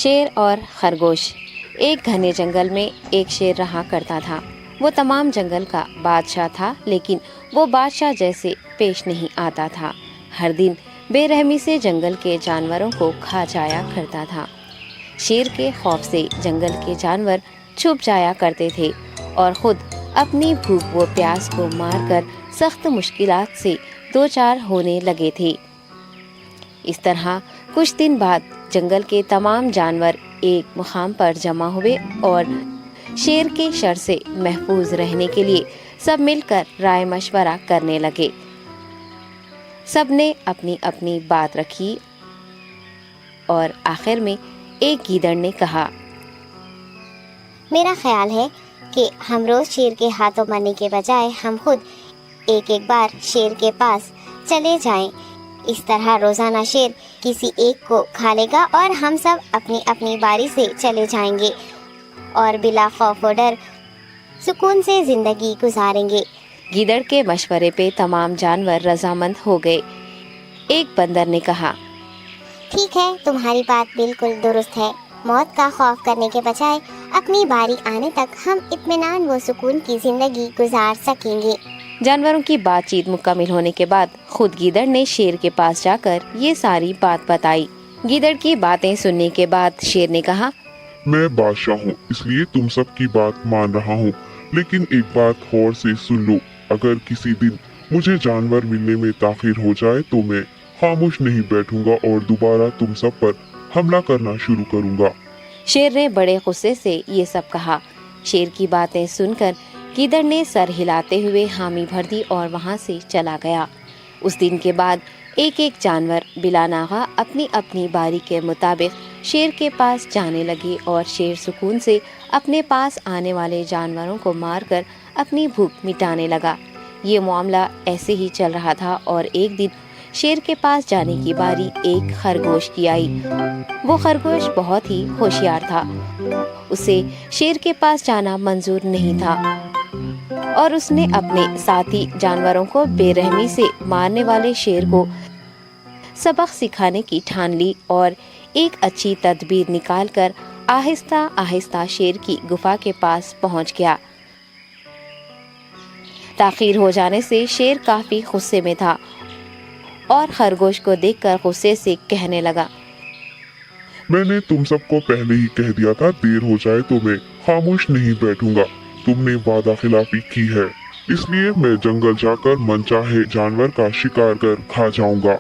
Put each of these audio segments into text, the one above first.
شیر اور خرگوش۔ ایک گھنے جنگل میں ایک شیر رہا کرتا تھا۔ وہ تمام جنگل کا بادشاہ تھا، لیکن وہ بادشاہ جیسے پیش نہیں آتا تھا۔ ہر دن بے رحمی سے جنگل کے جانوروں کو کھا جایا کرتا تھا۔ شیر کے خوف سے جنگل کے جانور چھپ جایا کرتے تھے اور خود اپنی بھوک و پیاس کو مار کر سخت مشکلات سے دوچار ہونے لگے تھے۔ اس طرح کچھ دن بعد جنگل کے تمام جانور ایک مقام پر جمع ہوئے اور شیر کے شر سے محفوظ رہنے کے لیے سب مل کر رائے مشورہ کرنے لگے۔ سب نے اپنی اپنی بات رکھی اور آخر میں ایک گیدڑ نے کہا، میرا خیال ہے کہ ہم روز شیر کے ہاتھوں مرنے کے بجائے ہم خود ایک ایک بار شیر کے پاس چلے جائیں۔ اس طرح روزانہ شیر کسی ایک کو کھا لے گا اور ہم سب اپنی اپنی باری سے چلے جائیں گے اور بلا خوف و ڈر سکون سے زندگی گزاریں گے۔ گیدڑ کے مشورے پہ تمام جانور رضامند ہو گئے۔ ایک بندر نے کہا، ٹھیک ہے، تمہاری بات بالکل درست ہے۔ موت کا خوف کرنے کے بجائے اپنی باری آنے تک ہم اطمینان و سکون کی زندگی گزار سکیں گے۔ جانوروں کی بات چیت مکمل ہونے کے بعد خود گیدڑ نے شیر کے پاس جا کر یہ ساری بات بتائی۔ گیدڑ کی باتیں سننے کے بعد شیر نے کہا، میں بادشاہ ہوں، اس لیے تم سب کی بات مان رہا ہوں، لیکن ایک بات غور سے سن لو۔ اگر کسی دن مجھے جانور ملنے میں تاخیر ہو جائے تو میں خاموش نہیں بیٹھوں گا اور دوبارہ تم سب پر حملہ کرنا شروع کروں گا۔ شیر نے بڑے غصے سے یہ سب کہا۔ شیر کی باتیں سن کر گیدڑ نے سر ہلاتے ہوئے حامی بھر دی اور وہاں سے چلا گیا۔ اس دن کے بعد ایک ایک جانور بلا ناغہ اپنی اپنی باری کے مطابق شیر کے پاس جانے لگے اور شیر سکون سے اپنے پاس آنے والے جانوروں کو مار کر اپنی بھوک مٹانے لگا۔ یہ معاملہ ایسے ہی چل رہا تھا اور ایک دن شیر کے پاس جانے کی باری ایک خرگوش کی آئی۔ وہ خرگوش بہت ہی ہوشیار تھا۔ اسے شیر کے پاس جانا منظور نہیں تھا اور اس نے اپنے ساتھی جانوروں کو بے رحمی سے مارنے والے شیر کو سبق سکھانے کی ٹھان لی اور ایک اچھی تدبیر نکال کر آہستہ آہستہ شیر کی گفا کے پاس پہنچ گیا۔ تاخیر ہو جانے سے شیر کافی غصے میں تھا اور خرگوش کو دیکھ کر غصے سے کہنے لگا، میں نے تم سب کو پہلے ہی کہہ دیا تھا، دیر ہو جائے تو میں خاموش نہیں بیٹھوں گا۔ تم نے وعدہ خلافی کی ہے، اس لیے میں جنگل جا کر من چاہے جانور کا شکار کر کھا جاؤں گا۔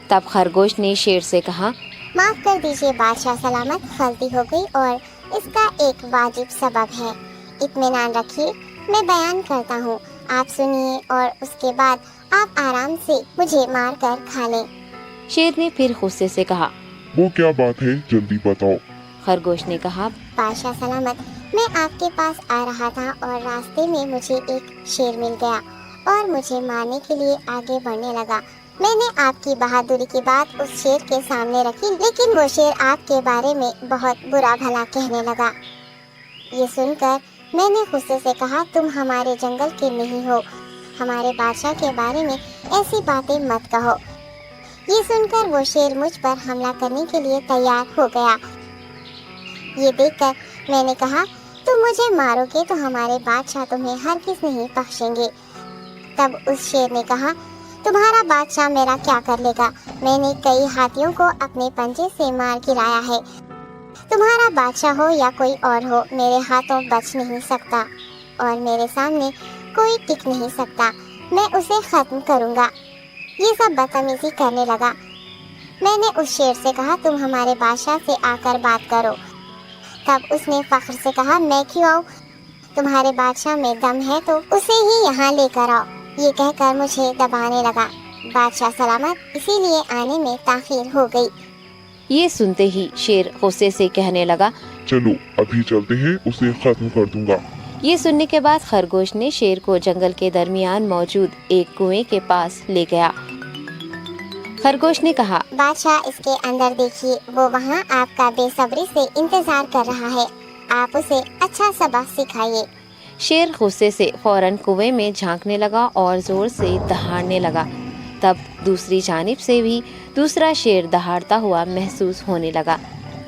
تب خرگوش نے شیر سے کہا، معاف کر دیجیے بادشاہ سلامت، غلطی ہو گئی اور اس کا ایک واجب سبب ہے۔ اطمینان رکھیے، میں بیان کرتا ہوں، آپ سنیے اور اس کے بعد آپ آرام سے مجھے مار کر کھا لیں۔ شیر نے پھر غصے سے کہا، وہ کیا بات ہے، جلدی بتاؤ۔ خرگوش نے کہا، بادشاہ سلامت، میں آپ کے پاس آ رہا تھا اور راستے میں مجھے ایک شیر مل گیا اور مجھے مارنے کے لیے آگے بڑھنے لگا۔ میں نے آپ کی بہادری کی بات اس شیر کے سامنے رکھی، لیکن وہ شیر آپ کے بارے میں بہت برا بھلا کہنے لگا۔ یہ سن کر میں نے غصے سے کہا، تم ہمارے جنگل کے نہیں ہو، ہمارے بادشاہ کے بارے میں ایسی باتیں مت کہو۔ یہ سن کر وہ شیر مجھ پر حملہ کرنے کے لیے تیار ہو گیا۔ یہ دیکھ کر میں نے کہا، تم مجھے مارو گے تو ہمارے بادشاہ تمہیں ہرگز نہیں بخشیں گے۔ تب اس شیر نے کہا، تمہارا بادشاہ میرا کیا کر لے گا؟ میں نے کئی ہاتھیوں کو اپنے پنجے سے مار گرایا ہے، تمہارا بادشاہ ہو یا کوئی اور ہو، میرے ہاتھوں بچ نہیں سکتا اور میرے سامنے کوئی ٹک نہیں سکتا، میں اسے ختم کروں گا۔ یہ سب بدتمیزی کرنے لگا۔ میں نے اس شیر سے کہا، تم ہمارے بادشاہ سے آ کر بات کرو۔ تب اس نے فخر سے کہا، میں کیوں آؤں؟ تمہارے بادشاہ میں دم ہے تو اسے ہی یہاں لے کر آؤ۔ یہ کہہ کر مجھے دبانے لگا۔ بادشاہ سلامت، اسی لیے آنے میں تاخیر ہو گئی۔ یہ سنتے ہی شیر غصے سے کہنے لگا، چلو ابھی چلتے ہیں، اسے ختم کر دوں گا۔ یہ سننے کے بعد خرگوش نے شیر کو جنگل کے درمیان موجود ایک کنویں کے پاس لے گیا۔ خرگوش نے کہا، بادشاہ، اس کے اندر دیکھیے، وہ وہاں آپ کا بے صبری سے انتظار کر رہا ہے، آپ اسے اچھا سبق سکھائیے۔ شیر غصے سے فوراً کنویں میں جھانکنے لگا اور زور سے دہاڑنے لگا۔ تب دوسری جانب سے بھی دوسرا شیر دہاڑتا ہوا محسوس ہونے لگا۔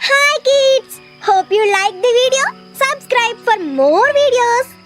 Hi kids! Hope you like the video. Subscribe for more videos.